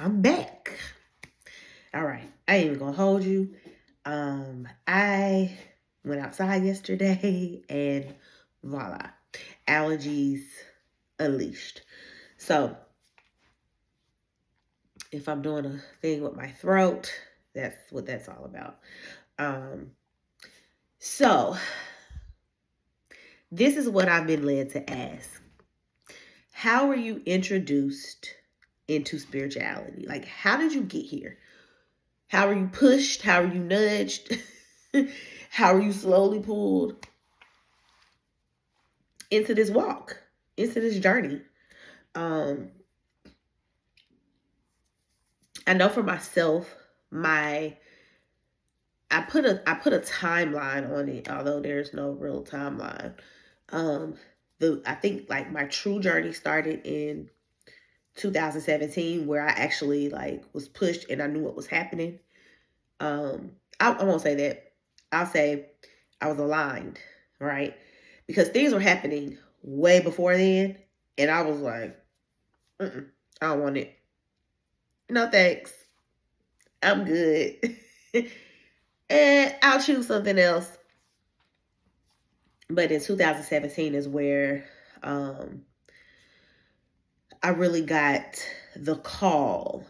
I'm back. All right. I ain't even gonna hold you. I went outside yesterday and voila. Allergies unleashed. So if I'm doing a thing with my throat, that's what that's all about. Um, so this is what I've been led to ask. How were you introduced into spirituality? Like, how did you get here? How are you pushed? How are you nudged? How are you slowly pulled into this walk, into this journey? Um, I know for myself, my I put a timeline on it, although there's no real timeline. Um, I think like my true journey started in 2017, where I actually like was pushed and I knew what was happening. I won't say that. I'll say I was aligned, right? Because things were happening way before then, and I was like, I don't want it. No thanks. I'm good. And I'll choose something else. But in 2017 is where um, I really got the call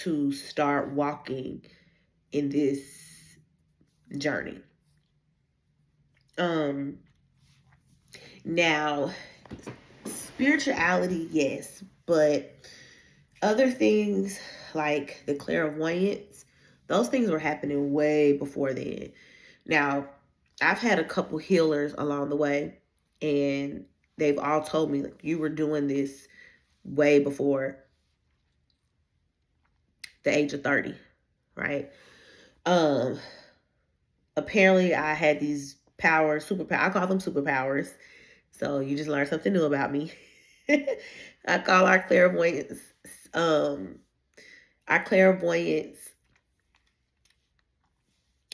to start walking in this journey. Um, Now, spirituality, yes, but other things like the clairvoyance, those things were happening way before then. Now, I've had a couple healers along the way, and they've all told me like you were doing this way before the age of 30, right? Um, Apparently I had these powers, superpower. I call them superpowers. So you just learned something new about me. I call um, our clairvoyance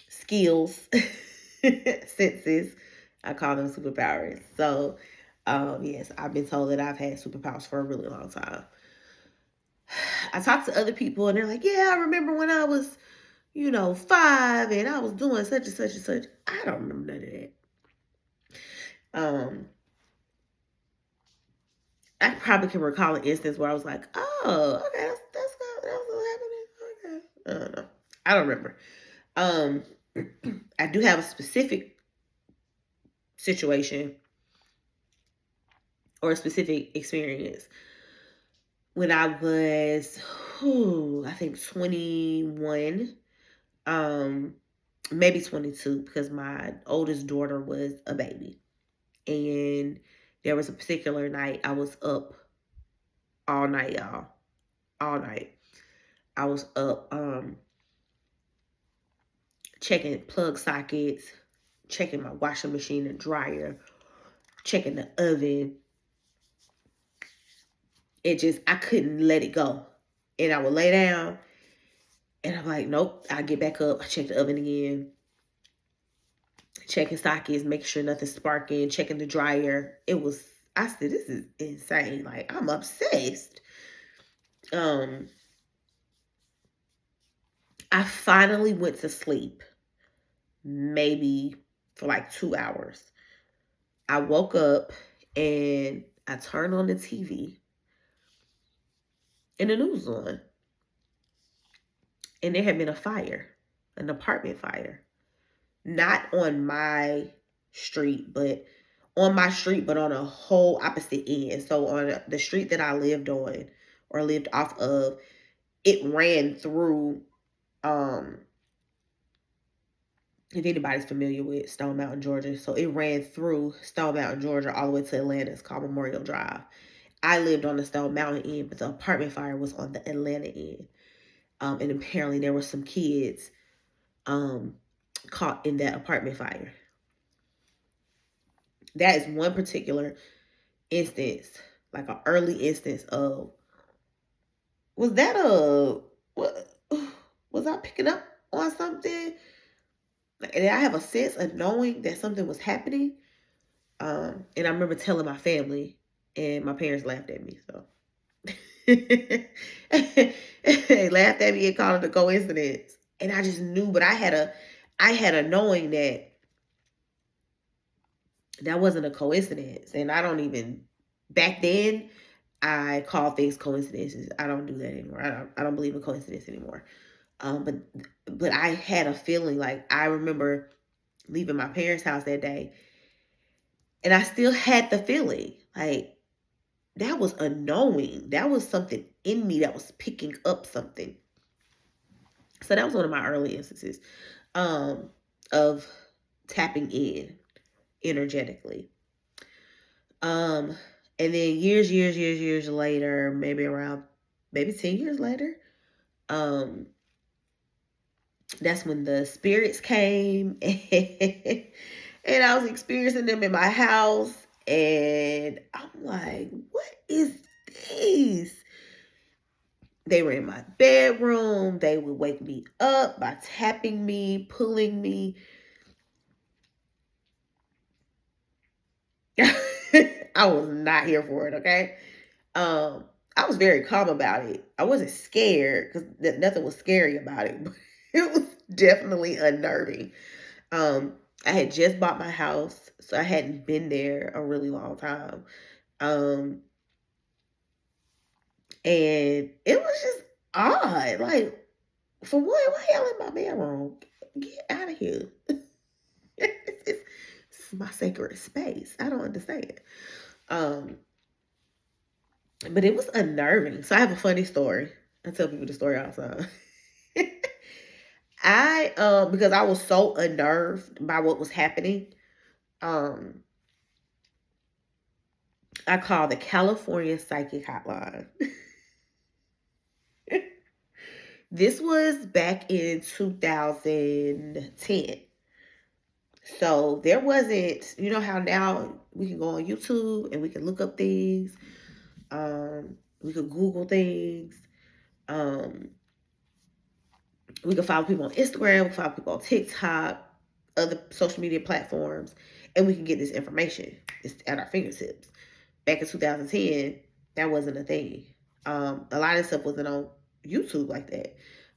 skills, senses. I call them superpowers. So, yes, I've been told that I've had superpowers for a really long time. I talk to other people and they're like, yeah, I remember when I was, 5 and I was doing such and such and such. I don't remember none of that. Um, I probably can recall an instance where I was like, oh, okay, that's good. That's what's happening. Okay. I don't know. I don't remember. Um, I do have a specific situation or a specific experience when I was, I think 21, um, maybe 22, because my oldest daughter was a baby. And there was a particular night I was up all night, y'all. All night. I was up checking plug sockets, checking my washing machine and dryer, checking the oven. I couldn't let it go. And I would lay down and I'm like, nope, I get back up. I check the oven again, checking sockets, making sure nothing's sparking, checking the dryer. I said, this is insane. Like, I'm obsessed. Um, I finally went to sleep, maybe for like 2 hours. I woke up and I turned on the TV and the news was on. And there had been a fire, an apartment fire. Not on my street, but on my street, but on a whole opposite end. So on the street that I lived on or lived off of, it ran through, um, if anybody's familiar with Stone Mountain, Georgia. So it ran through Stone Mountain, Georgia, all the way to Atlanta. It's called Memorial Drive. I lived on the Stone Mountain end, but the apartment fire was on the Atlanta end. And apparently there were some kids um, caught in that apartment fire. That is one particular instance, like an early instance of, was that what, was I picking up on something? And I have a sense of knowing that something was happening. And I remember telling my family, and my parents laughed at me. So They laughed at me and called it a coincidence. And I just knew, but I had a knowing that that wasn't a coincidence. And I don't even back then I call things coincidences. I don't do that anymore. I don't believe in coincidence anymore. But I had a feeling like I remember leaving my parents' house that day, and I still had the feeling like that was a knowing. That was something in me that was picking up something. So that was one of my early instances um, of tapping in energetically. Um, and then years later, maybe 10 years later, um, that's when the spirits came and I was experiencing them in my house. And I'm like, what is this? They were in my bedroom. They would wake me up by tapping me, pulling me. I was not here for it, okay? Um, I was very calm about it. I wasn't scared because nothing was scary about it, but it was definitely unnerving. Um, I had just bought my house, so I hadn't been there a really long time. Um, and it was just odd. Like, for what? Why y'all in my bedroom? Get out of here. This is my sacred space. I don't understand. Um, but it was unnerving. So I have a funny story. I tell people the story all the time. Because I was so unnerved by what was happening, um, I called the California Psychic Hotline. This was back in 2010. So there wasn't, you know how now we can go on YouTube and we can look up things. We could Google things. Um, we can follow people on Instagram, we can follow people on TikTok, other social media platforms, and we can get this information. It's at our fingertips. Back in 2010, that wasn't a thing. A lot of stuff wasn't on YouTube like that.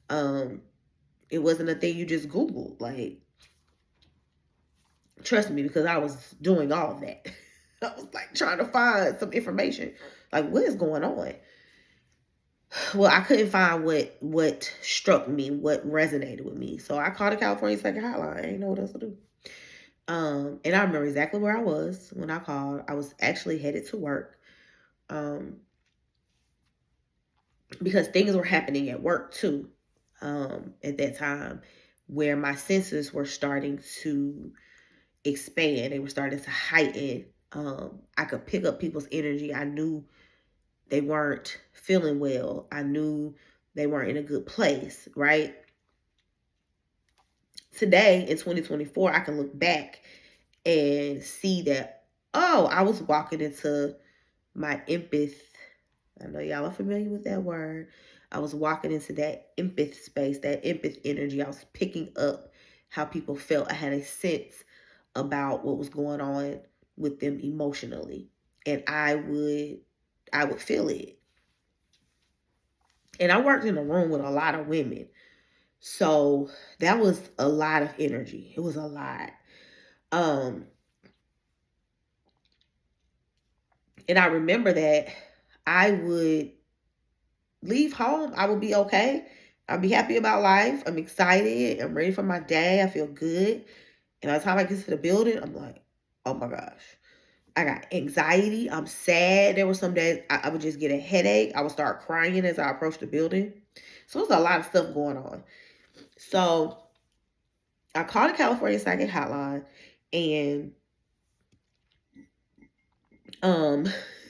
Um, it wasn't a thing you just Googled. Like, trust me, because I was doing all of that. I was like trying to find some information. Like, what is going on? Well, I couldn't find what struck me, what resonated with me. So I called the California Psychic Hotline. I didn't know what else to do. And I remember exactly where I was when I called. I was actually headed to work. Um, because things were happening at work too. At that time, where my senses were starting to expand, they were starting to heighten. I could pick up people's energy. I knew they weren't feeling well. I knew they weren't in a good place, right? Today in 2024, I can look back and see that, oh, I was walking into my empath. I know y'all are familiar with that word. I was walking into that empath space, that empath energy. I was picking up how people felt. I had a sense about what was going on with them emotionally. And I would feel it. And I worked in a room with a lot of women. So that was a lot of energy. It was a lot. Um, and I remember that I would leave home. I would be okay. I'll be happy about life. I'm excited. I'm ready for my day. I feel good. And by the time I get to the building, I'm like, oh my gosh. I got anxiety. I'm sad. There were some days I would just get a headache. I would start crying as I approached the building. So there's a lot of stuff going on. So I called the California Psychic Hotline, and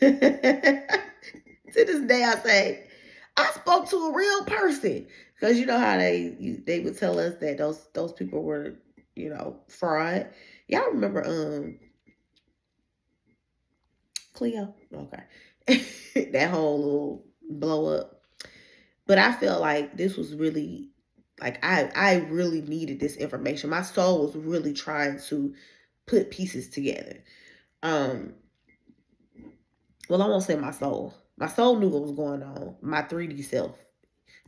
to this day I say I spoke to a real person, because you know how they would tell us that those people were, fraud. Y'all remember Cleo? Okay. That whole little blow up. But I felt like this was really, like, I really needed this information. My soul was really trying to put pieces together. Um, well, I won't say my soul. My soul knew what was going on. My 3D self,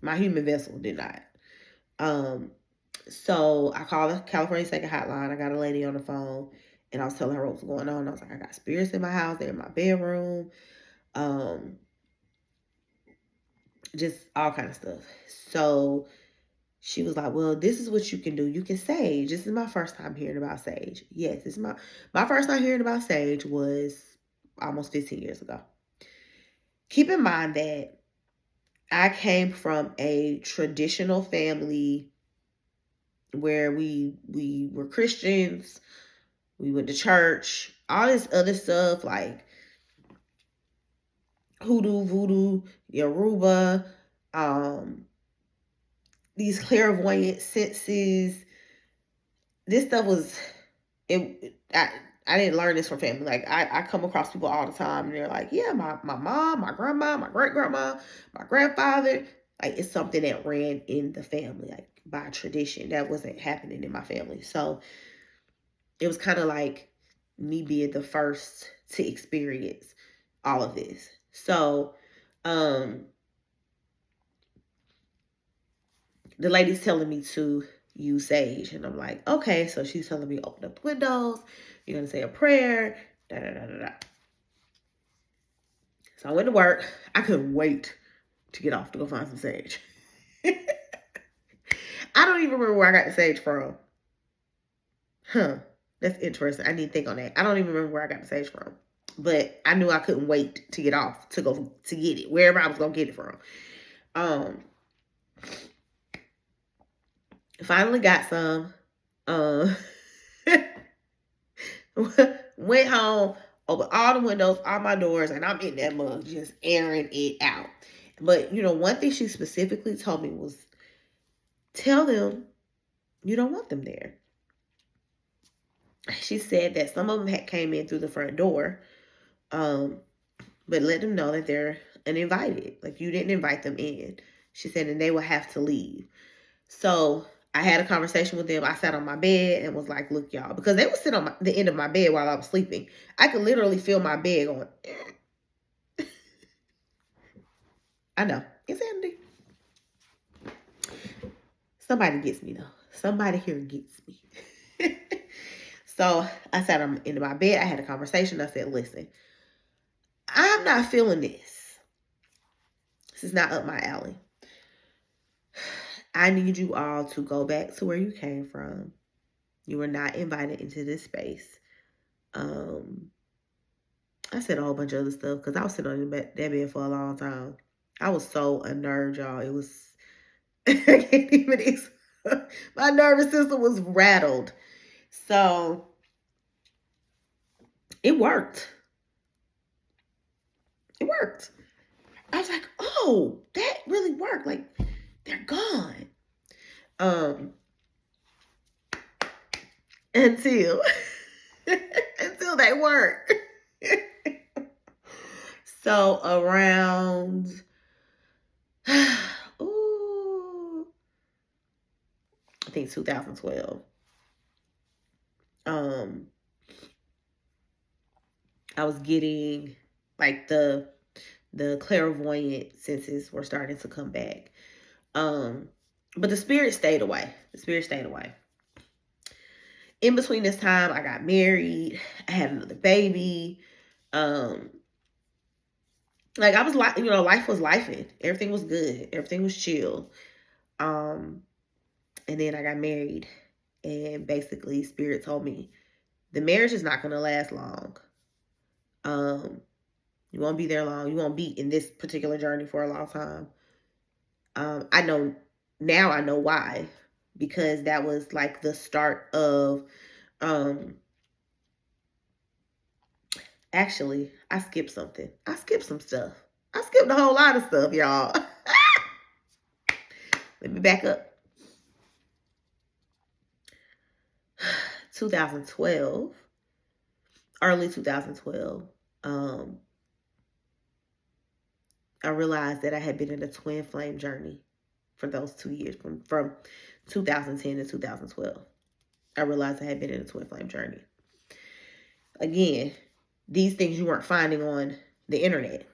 my human vessel did not. So I called the California Second Hotline. I got a lady on the phone, and I was telling her what was going on. I was like, I got spirits in my house. They're in my bedroom. Just all kind of stuff. So she was like, well, this is what you can do. You can sage. This is my first time hearing about sage. Yes, this is my first time hearing about sage was almost 15 years ago. Keep in mind that I came from a traditional family where we were Christians. We went to church, all this other stuff like hoodoo, voodoo, Yoruba, these clairvoyant senses. This stuff was I didn't learn this from family. Like I come across people all the time and they're like, yeah, my mom, my grandma, my great grandma, my grandfather. Like it's something that ran in the family, like by tradition. That wasn't happening in my family. So it was kind of like me being the first to experience all of this. So the lady's telling me to use sage. And I'm like, okay. So she's telling me open up the windows. You're going to say a prayer. Da, da, da, da, da. So I went to work. I couldn't wait to get off to go find some sage. I don't even remember where I got the sage from. That's interesting. I need to think on that. I don't even remember where I got the sage from. But I knew I couldn't wait to get off to go to get it, wherever I was going to get it from. Finally got some. Went home, opened all the windows, all my doors, and I'm in that mug just airing it out. But, one thing she specifically told me was, tell them you don't want them there. She said that some of them had came in through the front door, but let them know that they're uninvited. Like, you didn't invite them in. She said, and they will have to leave. So I had a conversation with them. I sat on my bed and was like, look, y'all, because they would sit on the end of my bed while I was sleeping. I could literally feel my bed going. I know. Insanity. Somebody gets me, though. Somebody here gets me. So I sat on the end of my bed. I had a conversation. I said, listen, I'm not feeling this. This is not up my alley. I need you all to go back to where you came from. You were not invited into this space. I said a whole bunch of other stuff because I was sitting on that bed for a long time. I was so unnerved, y'all. It was, I can't even, my nervous system was rattled. So it worked. It worked. I was like, oh, that really worked. Like, they're gone. Until they weren't. So around, I think 2012. I was getting like the clairvoyant senses were starting to come back. But the spirit stayed away. In between this time, I got married. I had another baby. Like I was like, life was lifing. Everything was good. Everything was chill. And then I got married, and basically Spirit told me the marriage is not going to last long. You won't be there long. You won't be in this particular journey for a long time. I know why, because that was like the start of, actually, I skipped something. I skipped some stuff. I skipped a whole lot of stuff, y'all. Let me back up. 2012, early 2012, I realized that I had been in a twin flame journey for those 2 years, from 2010 to 2012. I realized I had been in a twin flame journey. Again, these things you weren't finding on the internet.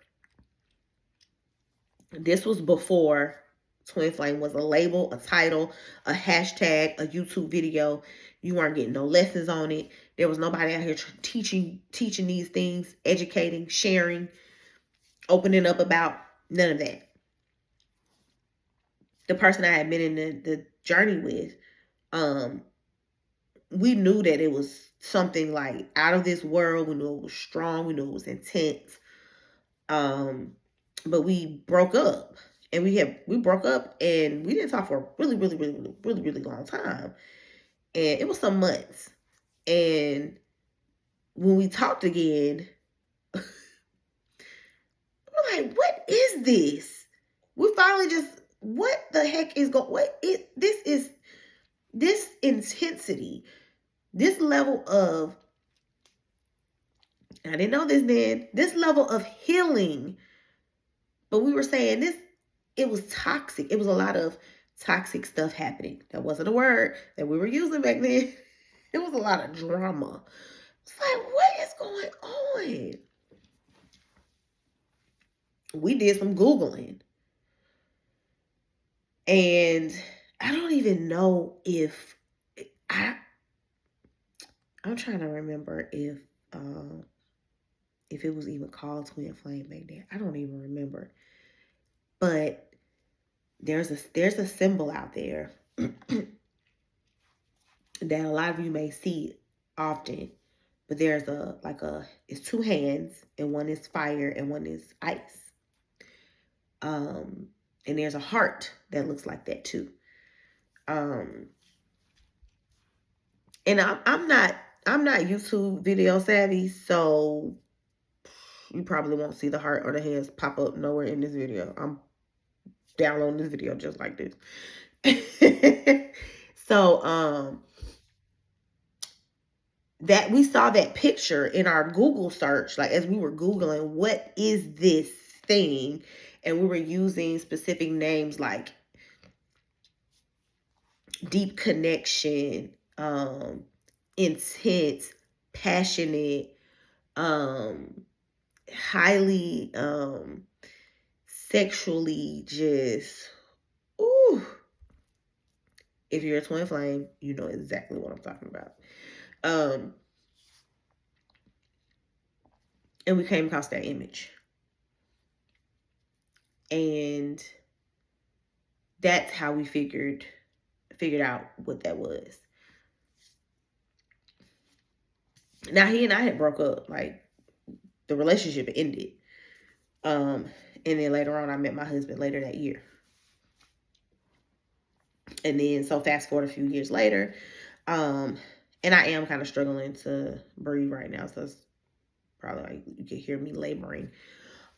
This was before Twin Flame was a label, a title, a hashtag, a YouTube video. You weren't getting no lessons on it. There was nobody out here teaching these things, educating, sharing, opening up about none of that. The person I had been in the journey with, we knew that it was something like out of this world. We knew it was strong. We knew it was intense. But we broke up, and we broke up, and we didn't talk for a really long time, and it was some months. And when we talked again, we're like, "What is this?" We finally just, what the heck is going? What is this? Is this intensity? This level of, I didn't know this then. This level of healing. But we were saying this, it was toxic. It was a lot of toxic stuff happening. That wasn't a word that we were using back then. It was a lot of drama. It's like, what is going on? We did some Googling. And I don't even know if I'm trying to remember if it was even called Twin Flame back then. I don't even remember. But there's a symbol out there that a lot of you may see often. But there's it's two hands, and one is fire and one is ice. And there's a heart that looks like that too. And I'm not YouTube video savvy, so you probably won't see the heart or the hands pop up nowhere in this video. I'm downloading this video just like this. So that we saw that picture in our Google search, like as we were Googling, what is this thing? And we were using specific names like deep connection, intense, passionate, highly sexually just, ooh. If you're a twin flame, you know exactly what I'm talking about. And we came across that image. And that's how we figured out what that was. Now, he and I had broke up. Like, the relationship ended. And then later on, I met my husband later that year. And then, so fast forward a few years later, and I am kind of struggling to breathe right now, so it's probably like you can hear me laboring.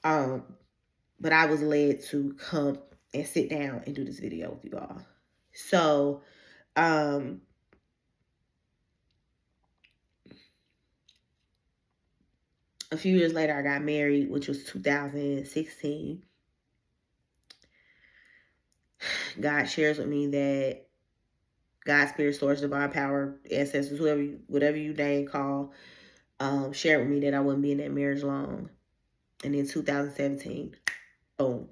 But I was led to come and sit down and do this video with you all. So, a few years later, I got married, which was 2016. God shares with me that God, spirit, source, divine power, ancestors, whatever you name, call, shared with me that I wouldn't be in that marriage long. And in 2017, boom,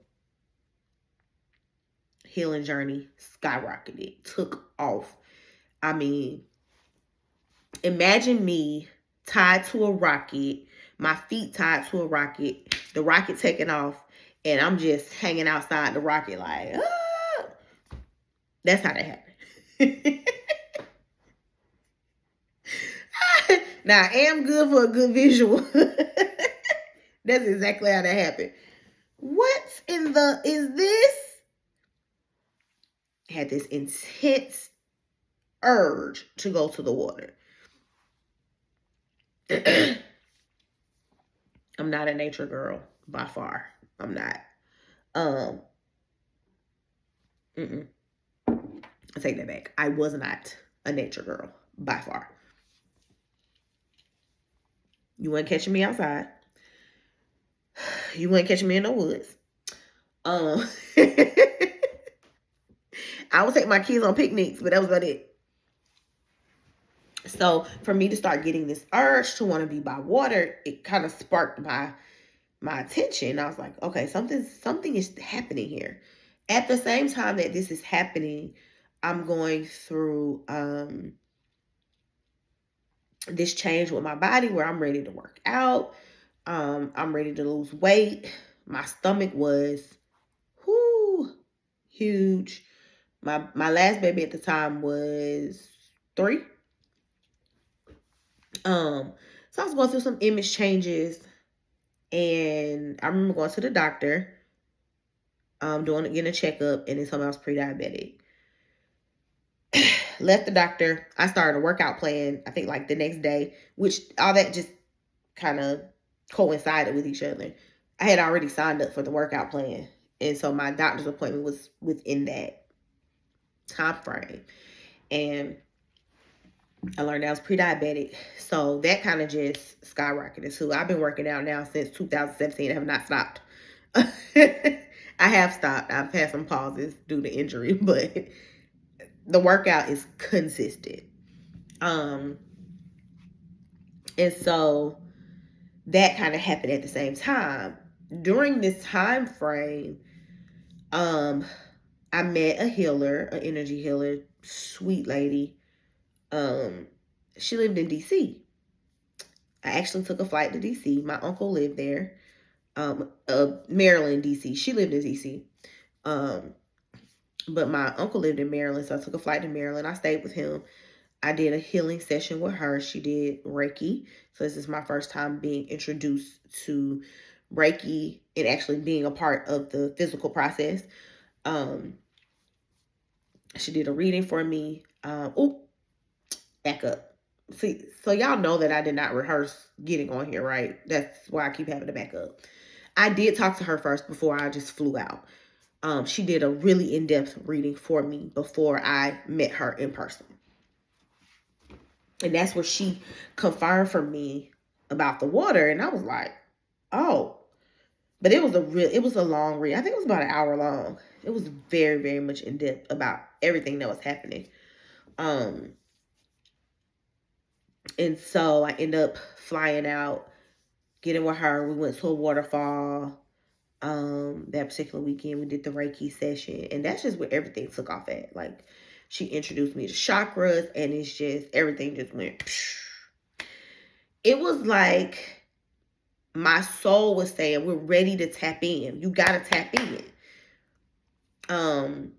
healing journey skyrocketed, took off. I mean, imagine me tied to a rocket, my feet tied to a rocket, the rocket taking off, and I'm just hanging outside the rocket like, ah! That's how that happened. Now, I am good for a good visual. That's exactly how that happened. What in the is this? I had this intense urge to go to the water. I'm not a nature girl by far. I'm not. I take that back. I was not a nature girl by far. You weren't catching me outside. You weren't catching me in the woods. I would take my kids on picnics, but that was about it. So for me to start getting this urge to want to be by water, it kind of sparked my my attention. I was like, okay, something is happening here. At the same time that this is happening, I'm going through this change with my body where I'm ready to work out. I'm ready to lose weight. My stomach was huge. My last baby at the time was 3. So I was going through some image changes, and I remember going to the doctor, getting a checkup, and they told me I was pre-diabetic. Left the doctor. I started a workout plan, I think like the next day, which all that just kind of coincided with each other. I had already signed up for the workout plan. And so my doctor's appointment was within that time frame. And I learned I was pre-diabetic. So that kind of just skyrocketed too. I've been working out now since 2017. I have not stopped. I have stopped. I've had some pauses due to injury, but the workout is consistent. And so that kind of happened at the same time. During this time frame, I met a healer, an energy healer, sweet lady. She lived in DC. I actually took a flight to DC. My uncle lived there. Maryland, DC. She lived in DC. But my uncle lived in Maryland, so I took a flight to Maryland. I stayed with him. I did a healing session with her. She did Reiki. So this is my first time being introduced to Reiki and actually being a part of the physical process. She did a reading for me. Back up. See, so y'all know that I did not rehearse getting on here, right? That's why I keep having to back up. I did talk to her first before I just flew out. She did a really in-depth reading for me before I met her in person. And that's where she confirmed for me about the water. And I was like, oh. But it was a long read. I think it was about an hour long. It was very, very much in depth about everything that was happening. And so I ended up flying out, getting with her. We went to a waterfall. That particular weekend we did the Reiki session, and that's just where everything took off at. Like, she introduced me to chakras, and it's just everything just went. Psh. It was like my soul was saying, we're ready to tap in. You gotta tap in.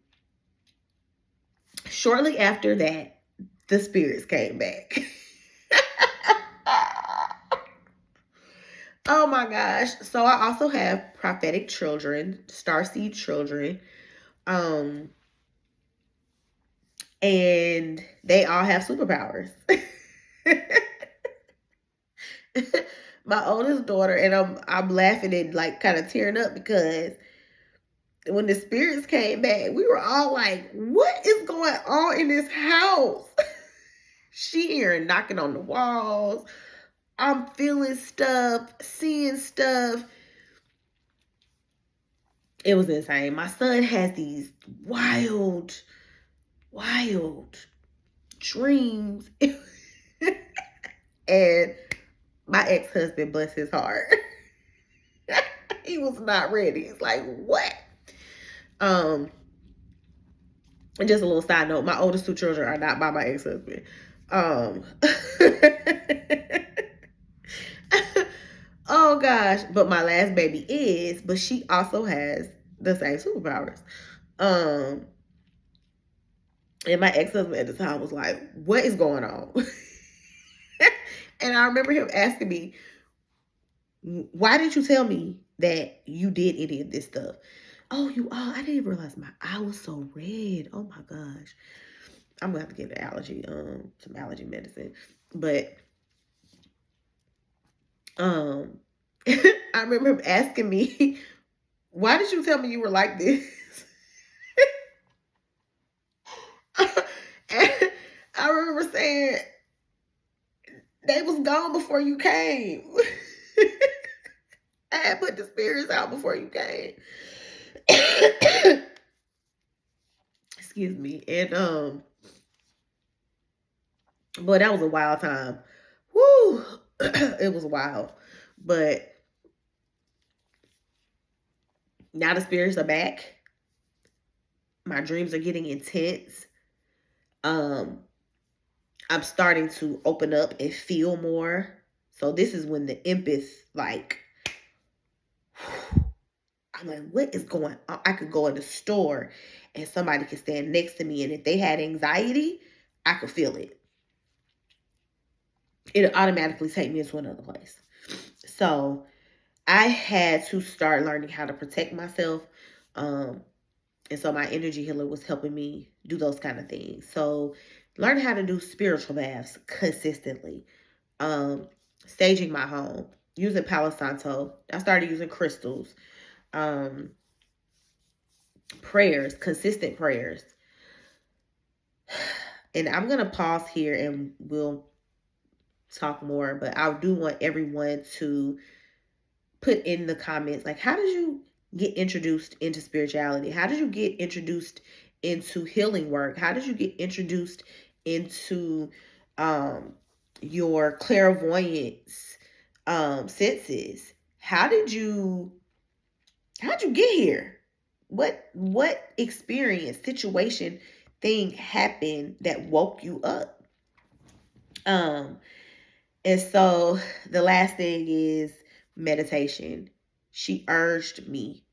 Shortly after that, the spirits came back. Oh my gosh. So I also have prophetic children, starseed children. And they all have superpowers. My oldest daughter, and I'm laughing and like kind of tearing up because when the spirits came back, we were all like, what is going on in this house? She hearing knocking on the walls. I'm feeling stuff, seeing stuff. It was insane. My son has these wild dreams. And my ex-husband, bless his heart, he was not ready. He's like, what? And just a little side note, my oldest 2 children are not by my ex-husband. Oh gosh, but my last baby is, but she also has the same superpowers. And my ex-husband at the time was like, what is going on? And I remember him asking me, why didn't you tell me that you did any of this stuff? Oh, I didn't even realize my eye was so red. Oh my gosh. I'm gonna have to get an allergy, some allergy medicine. But I remember him asking me, why did you tell me you were like this? And I remember saying, they was gone before you came. I had put the spirits out before you came. Excuse me. And boy, that was a wild time. Woo! It was wild. But Now the spirits are back. My dreams are getting intense. Um, I'm starting to open up and feel more. So this is when the empath, like, I'm like, what is going on? I could go in the store and somebody could stand next to me, and if they had anxiety, I could feel it. It'll automatically take me into another place. So I had to start learning how to protect myself. Um, and so my energy healer was helping me do those kind of things. So learning how to do spiritual baths consistently. Staging my home, using Palo Santo. I started using crystals. Um, prayers, consistent prayers. And I'm going to pause here and we'll talk more, but I do want everyone to put in the comments, like, how did you get introduced into spirituality? How did you get introduced into healing work? How did you get introduced into your clairvoyance senses? How'd you get here? What experience, situation, thing happened that woke you up? Um, and so the last thing is meditation. She urged me.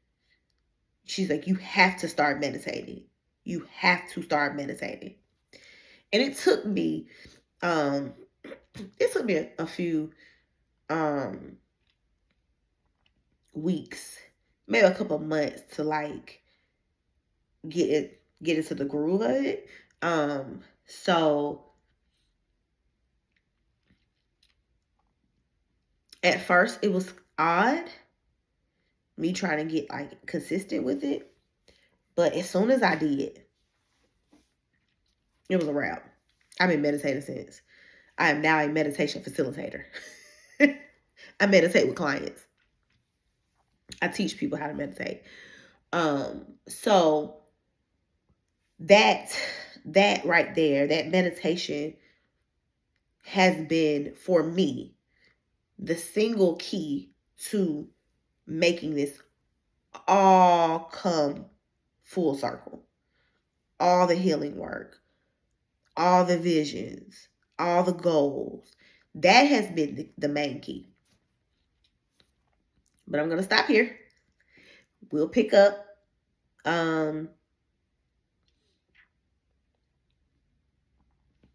She's like, you have to start meditating. You have to start meditating. And um it took me a few weeks, maybe a couple months to like get into the groove of it. So at first it was odd, me trying to get like consistent with it. But as soon as I did, it was a wrap. I've been meditating since. I am now a meditation facilitator. I meditate with clients. I teach people how to meditate. So that right there, that meditation has been for me the single key to making this all come full circle. All the healing work, all the visions, all the goals. That has been the main key. But I'm going to stop here. We'll pick up. Don't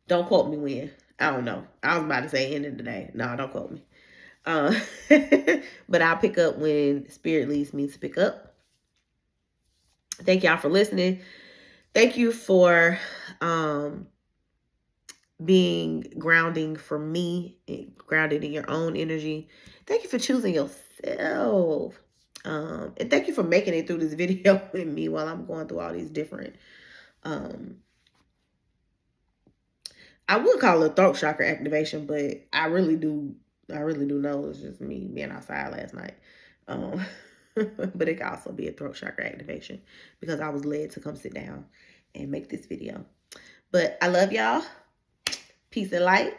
quote me when. I don't know. I was about to say end of the day. No, don't quote me. But I'll pick up when Spirit leads me to pick up. Thank y'all for listening. Thank you for being grounding for me, grounded in your own energy. Thank you for choosing yourself. And thank you for making it through this video with me while I'm going through all these different I would call it a throat chakra activation, but I really do know it's just me being outside last night. But it can also be a throat chakra activation because I was led to come sit down and make this video. But I love y'all. Peace and light.